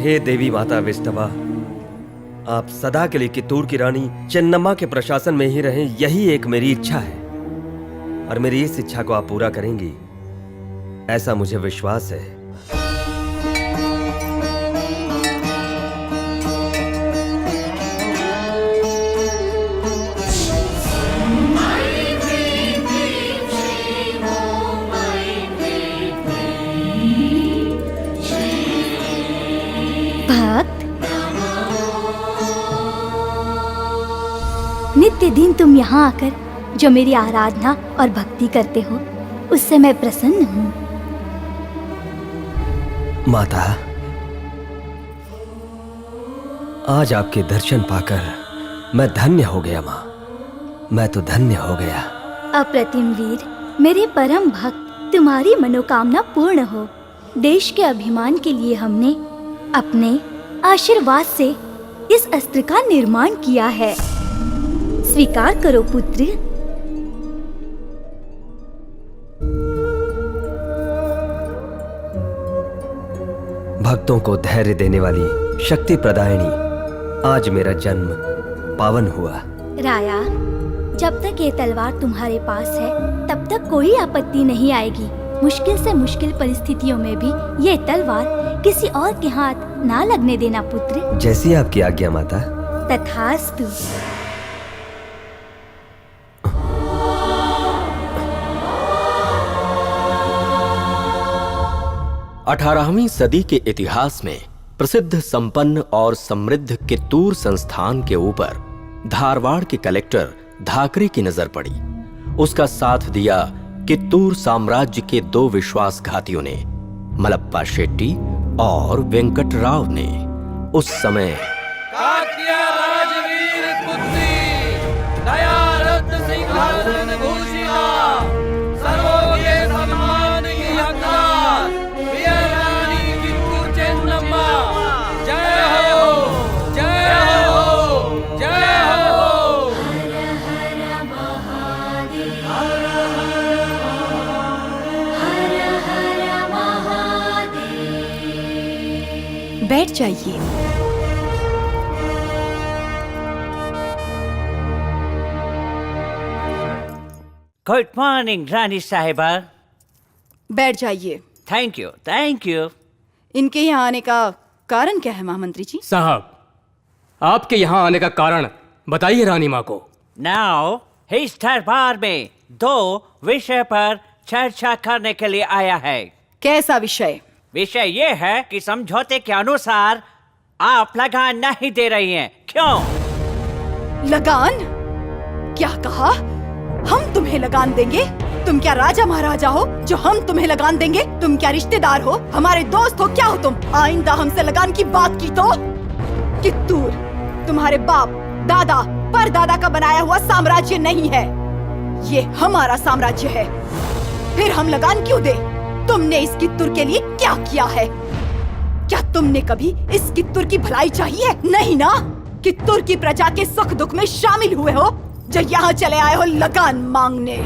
हे देवी माता विष्णवा, आप सदा के लिए कित्तूर की रानी चेन्नम्मा के प्रशासन में ही रहें, यही एक मेरी इच्छा है। और मेरी इस इच्छा को आप पूरा करेंगी, ऐसा मुझे विश्वास है। नित्य दिन तुम यहाँ आकर जो मेरी आराधना और भक्ति करते हो, उससे मैं प्रसन्न हूँ। माता, आज आपके दर्शन पाकर मैं धन्य हो गया। माँ, मैं तो धन्य हो गया। अप्रतिम वीर, मेरे परम भक्त, तुम्हारी मनोकामना पूर्ण हो। देश के अभिमान के लिए हमने अपने आशीर्वाद से इस अस्त्र का निर्माण किया है। स्वीकार करो पुत्र। भक्तों को धैर्य देने वाली शक्ति प्रदायिनी, आज मेरा जन्म पावन हुआ। राया, जब तक ये तलवार तुम्हारे पास है तब तक कोई आपत्ति नहीं आएगी। मुश्किल से मुश्किल परिस्थितियों में भी ये तलवार किसी और के हाथ ना लगने देना पुत्र। जैसी आपकी आज्ञा माता। तथास्तु। 18वीं सदी के इतिहास में प्रसिद्ध, संपन्न और समृद्ध कित्तूर संस्थान के ऊपर धारवाड़ के कलेक्टर धाकरे की नजर पड़ी। उसका साथ दिया कित्तूर साम्राज्य के 2 विश्वासघातियों ने, मलप्पा शेट्टी और वेंकटराव ने। उस समय बैठ जाइए। गुड मॉर्निंग रानी साहिबा। बैठ जाइए। Thank you, thank you. इनके यहाँ आने का कारण क्या है महामंत्री जी? साहब, आपके यहाँ आने का कारण बताइए रानी माँ को। नाउ इस दरबार में 2 विषय पर चर्चा करने के लिए आया है। कैसा विषय? विषय ये है कि समझौते के अनुसार आप लगान नहीं दे रही हैं। क्यों? लगान? क्या कहा? हम तुम्हें लगान देंगे? तुम क्या राजा महाराजा हो जो हम तुम्हें लगान देंगे? तुम क्या रिश्तेदार हो? हमारे दोस्त हो? क्या हो तुम? आइंदा हमसे लगान की बात की तो कित्तूर तुम्हारे बाप, दादा, परदादा का बनाया हुआ साम्राज्य नहीं है। ये हमारा साम्राज्य है। फिर हम लगान क्यों दे? तुमने इस कित्तूर के लिए क्या किया है? क्या तुमने कभी इस कित्तूर की भलाई चाही है? नहीं ना। कित्तूर की प्रजा के सुख दुख में शामिल हुए हो, जो यहाँ चले आए हो लगान मांगने।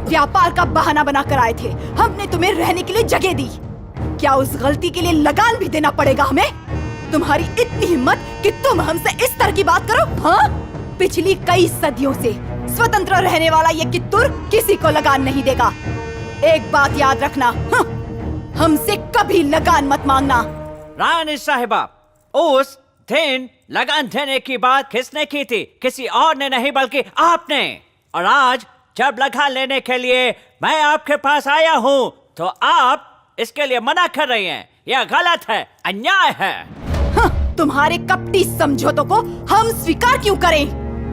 व्यापार का बहाना बनाकर आए थे। हमने तुम्हें रहने के लिए जगह दी। क्या उस गलती के लिए लगान भी देना पड़ेगा हमें? तुम्हारी इतनी हिम्मत कि तुम हमसे इस तरह की बात करो? हाँ, पिछली कई सदियों से स्वतंत्र रहने वाला ये कित्तूर किसी को लगान नहीं देगा। एक बात याद रखना, हमसे कभी लगान मत मांगना। रानी साहिबा, उस दिन लगान देने की बात किसने की थी? किसी और ने नहीं बल्कि आपने। और आज जब लगान लेने के लिए मैं आपके पास आया हूँ तो आप इसके लिए मना कर रही हैं। यह गलत है, अन्याय है। तुम्हारे कपटी समझौतों को हम स्वीकार क्यों करें?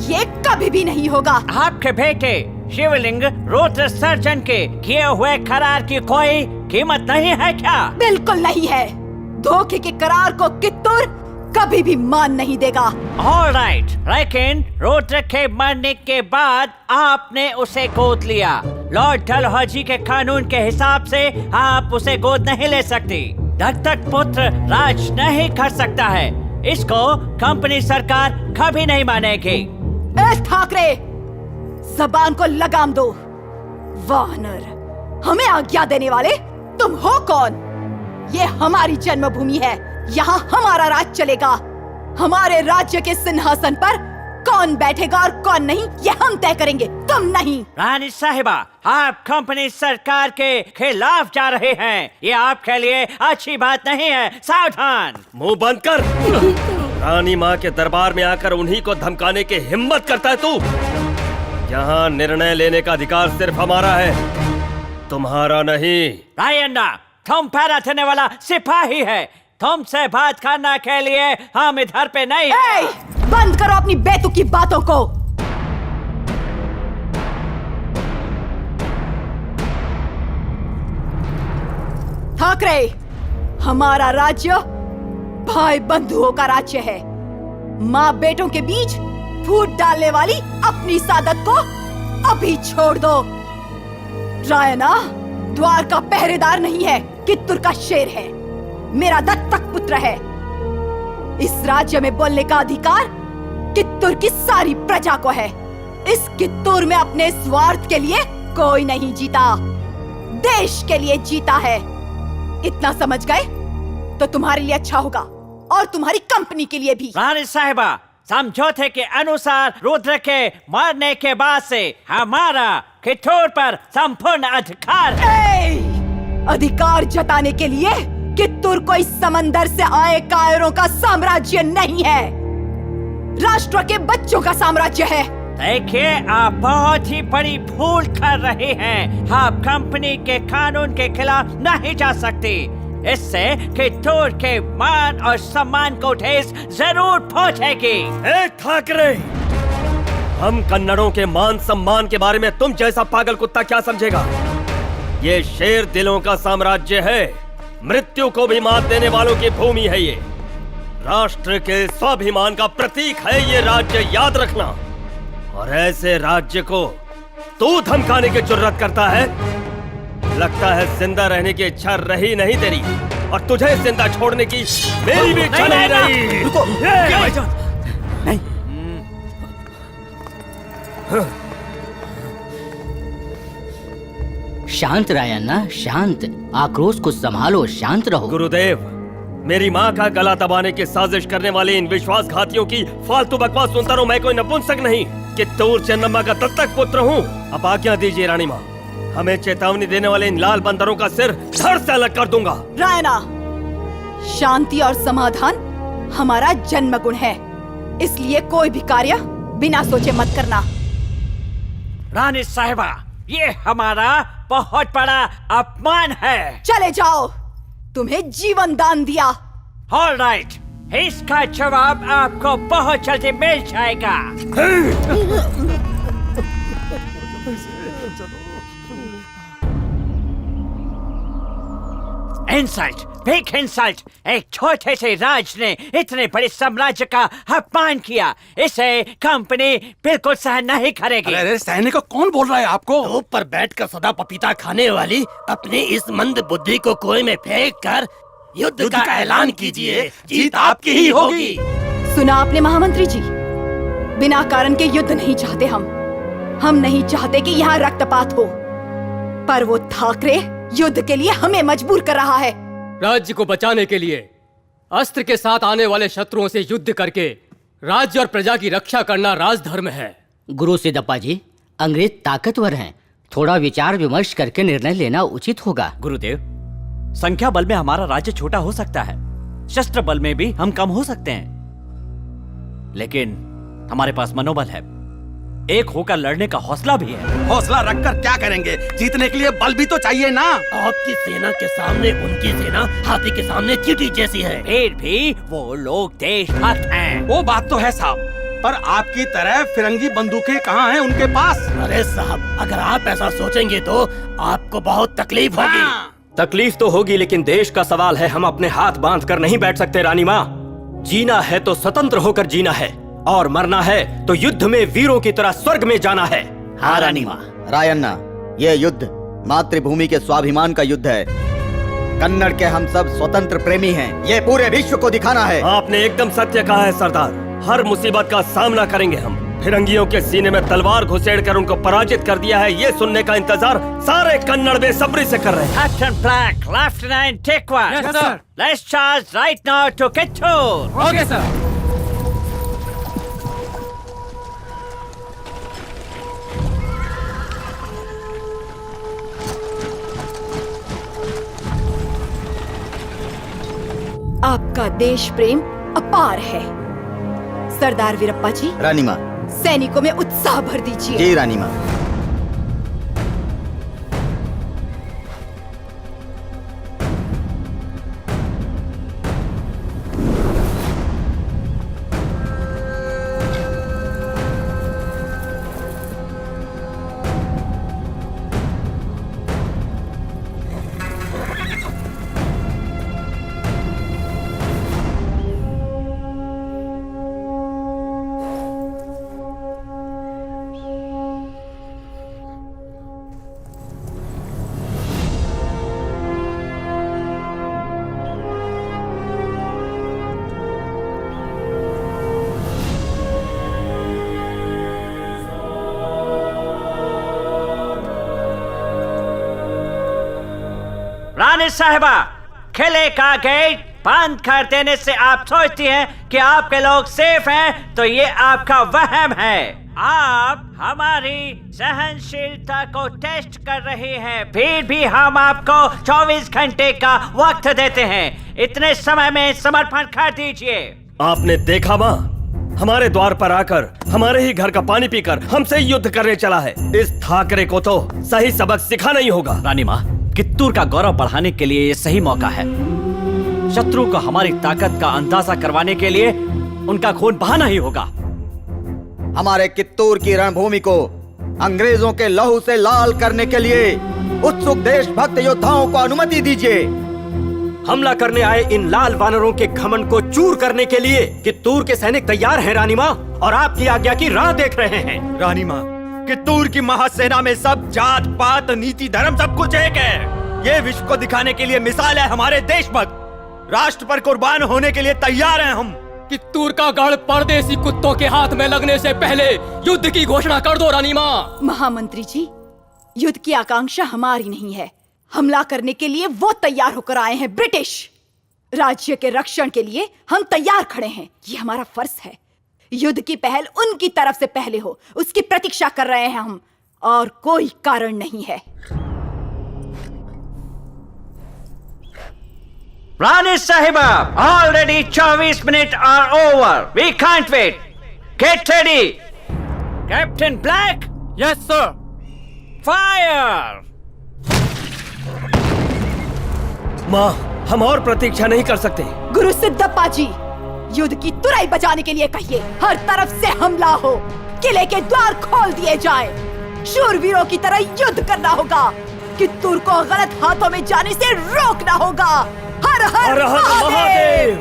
ये कभी भी नहीं होगा। आपके बेटे शिवलिंग रुद्र सर्जन के किए हुए करार की कोई कीमत नहीं है क्या? बिल्कुल नहीं है। धोखे के करार को कित्तूर कभी भी मान नहीं देगा। ऑलराइट, लेकिन रुद्र के मरने के बाद आपने उसे गोद लिया। लॉर्ड डलहौजी के कानून के हिसाब से आप उसे गोद नहीं ले सकती। दत्तक पुत्र राज नहीं कर सकता है। इसको कंपनी सरकार कभी नहीं मानेगी। ठाकरे, जबान को लगाम दो। वानर, हमें आज्ञा देने वाले तुम हो कौन? ये हमारी जन्मभूमि है, यहाँ हमारा राज चलेगा। हमारे राज्य के सिंहासन पर कौन बैठेगा और कौन नहीं, ये हम तय करेंगे, तुम नहीं। रानी साहिबा, आप कंपनी सरकार के खिलाफ जा रहे हैं। ये आपके लिए अच्छी बात नहीं है, सावधान। मुंह बंद कर। रानी माँ के दरबार में आकर उन्हीं को धमकाने की हिम्मत करता है तू? यहाँ निर्णय लेने का अधिकार सिर्फ हमारा है, तुम्हारा नहीं। रायन्ना, तुम पैरा देने वाला सिपाही है। तुमसे बात करने के लिए हम इधर पे नहीं। ए, बंद करो अपनी बेतुकी बातों को। ठाकरे, हमारा राज्य भाई बंधुओं का राज्य है। माँ बेटों के बीच फूट डालने वाली अपनी सादत को अभी छोड़ दो। रायना द्वार का पहरेदार नहीं है, कित्तूर का शेर है, मेरा दत्तक पुत्र है। इस राज्य में बोलने का अधिकार कित्तूर की सारी प्रजा को है। इस कित्तूर में अपने स्वार्थ के लिए कोई नहीं जीता, देश के लिए जीता है। इतना समझ गए तो तुम्हारे लिए अच्छा होगा और तुम्हारी कंपनी के लिए भी। रानी साहिबा, समझौते के अनुसार रुद्र के मरने के बाद से हमारा कित्तूर पर संपूर्ण अधिकार है। अधिकार जताने के लिए कित्तूर कोई समंदर से आए कायरों का साम्राज्य नहीं है, राष्ट्र के बच्चों का साम्राज्य है। देखिए, आप बहुत ही बड़ी भूल कर रहे हैं। आप कंपनी के कानून के खिलाफ नहीं जा सकती। इससे कित्तूर के मान और सम्मान को ठेस जरूर पहुंचेगी। ठाकरे, हम कन्नड़ों के मान सम्मान के बारे में तुम जैसा पागल कुत्ता क्या समझेगा? ये शेर दिलों का साम्राज्य है, मृत्यु को भी मात देने वालों की भूमि है। ये राष्ट्र के स्वाभिमान का प्रतीक है ये राज्य, याद रखना। और ऐसे राज्य को तू धमकाने की जुर्रत करता है? लगता है जिंदा रहने की इच्छा रही नहीं तेरी, और तुझे जिंदा छोड़ने की मेरी भी इच्छा नहीं रही। रुको, नहीं। शांत रायन्ना, शांत। आक्रोश को संभालो, शांत रहो। गुरुदेव, मेरी माँ का गला दबाने की साजिश करने वाले इन विश्वासघातियों की फालतू बकवास सुनता रहूं। मैं कोई नपुंसक नहीं, कित्तूर चेन्नम्मा का दत्तक पुत्र हूँ। अब आज्ञा दीजिए रानी माँ, हमें चेतावनी देने वाले इन लाल बंदरों का सिर धड़ से अलग कर दूंगा। रायना, शांति और समाधान हमारा जन्म गुण है, इसलिए कोई भी कार्य बिना सोचे मत करना। रानी साहिबा, ये हमारा बहुत बड़ा अपमान है। चले जाओ, तुम्हें जीवन दान दिया। ऑल राइट, इसका जवाब आपको बहुत जल्दी मिल जाएगा। Insult, big insult. एक छोटे से राज ने इतने बड़े साम्राज्य का अपमान किया, इसे कंपनी बिल्कुल सहन नहीं करेगी। अरे सहने को कौन बोल रहा है आपको? ऊपर बैठकर सदा पपीता खाने वाली अपनी इस मंद बुद्धि को कुएं में फेंक कर युद्ध का ऐलान कीजिए, जीत आपकी ही होगी। सुना आपने महामंत्री जी, बिना कारण के युद्ध नहीं चाहते हम नहीं चाहते कि यहाँ रक्तपात हो, पर वो ठाकरे युद्ध के लिए हमें मजबूर कर रहा है। राज्य को बचाने के लिए अस्त्र के साथ आने वाले शत्रुओं से युद्ध करके राज्य और प्रजा की रक्षा करना राजधर्म है। गुरु सिद्धप्पा जी, अंग्रेज ताकतवर हैं, थोड़ा विचार विमर्श करके निर्णय लेना उचित होगा। गुरुदेव, संख्या बल में हमारा राज्य छोटा हो सकता है, शस्त्र बल में भी हम कम हो सकते हैं, लेकिन हमारे पास मनोबल है, एक होकर लड़ने का हौसला भी है। हौसला रखकर क्या करेंगे? जीतने के लिए बल भी तो चाहिए ना। आपकी सेना के सामने उनकी सेना हाथी के सामने चींटी जैसी है। फिर भी वो लोग देशभक्त हैं। वो बात तो है साहब, पर आपकी तरह फिरंगी बंदूकें कहाँ हैं उनके पास? अरे साहब, अगर आप ऐसा सोचेंगे तो आपको बहुत तकलीफ होगी। तकलीफ तो होगी, लेकिन देश का सवाल है, हम अपने हाथ बांध कर नहीं बैठ सकते रानी माँ। जीना है तो स्वतंत्र होकर जीना है, और मरना है तो युद्ध में वीरों की तरह स्वर्ग में जाना है। हाँ रानी माँ। रायन्ना, ये युद्ध मातृभूमि के स्वाभिमान का युद्ध है। कन्नड़ के हम सब स्वतंत्र प्रेमी हैं, ये पूरे विश्व को दिखाना है। आपने एकदम सत्य कहा है सरदार, हर मुसीबत का सामना करेंगे हम, फिरंगियों के सीने में तलवार घुसेड़कर उनको पराजित कर दिया है, ये सुनने का इंतजार सारे कन्नड़ बेसब्री से कर रहे हैं। Captain Black, Lieutenant Tekwan. Yes, sir. Let's charge right now to Kittur. Okay sir. आपका देश प्रेम अपार है सरदार वीरप्पा जी। रानी माँ। सैनिकों में उत्साह भर दीजिए। जी रानी माँ। रानी साहिबा, किले का गेट बंद कर देने से आप सोचती हैं कि आपके लोग सेफ हैं, तो ये आपका वहम है। आप हमारी सहनशीलता को टेस्ट कर रही हैं, फिर भी हम आपको 24 घंटे का वक्त देते हैं। इतने समय में समर्पण कर दीजिए। आपने देखा माँ, हमारे द्वार पर आकर हमारे ही घर का पानी पीकर हमसे युद्ध करने चला है। इस ठाकरे को तो सही सबक सिखाना ही होगा। रानी माँ, कित्तूर का गौरव बढ़ाने के लिए ये सही मौका है। शत्रु को हमारी ताकत का अंदाजा करवाने के लिए उनका खून बहाना ही होगा। हमारे कित्तूर की रणभूमि को अंग्रेजों के लहू से लाल करने के लिए उत्सुक देशभक्त योद्धाओं को अनुमति दीजिए। हमला करने आए इन लाल वानरों के घमंड को चूर करने के लिए कित्तूर के सैनिक तैयार हैं रानी माँ, और आपकी आज्ञा की राह देख रहे हैं। रानी माँ, कित्तूर की महासेना में सब जात पात नीति धर्म सब कुछ एक है। ये विश्व को दिखाने के लिए मिसाल है। हमारे देशभक्त राष्ट्र पर कुर्बान होने के लिए तैयार हैं हम। कित्तूर का गढ़ परदेसी कुत्तों के हाथ में लगने से पहले युद्ध की घोषणा कर दो रानी माँ। महामंत्री जी, युद्ध की आकांक्षा हमारी नहीं है। हमला करने के लिए वो तैयार होकर आए हैं ब्रिटिश। राज्य के रक्षण के लिए हम तैयार खड़े हैं, ये हमारा फर्ज है। युद्ध की पहल उनकी तरफ से पहले हो, उसकी प्रतीक्षा कर रहे हैं हम, और कोई कारण नहीं है। रानी साहिबा, already 24 minute are over. We can't wait. Get ready. Captain black. Yes sir. Fire. माँ, हम और प्रतीक्षा नहीं कर सकते। गुरु सिद्धप्पा जी, युद्ध की तुरई बजाने के लिए कहिए। हर तरफ से हमला हो, किले के द्वार खोल दिए जाएं। शूरवीरों की तरह युद्ध करना होगा। कित्तूर को गलत हाथों में जाने से रोकना होगा। हर हर महादेव।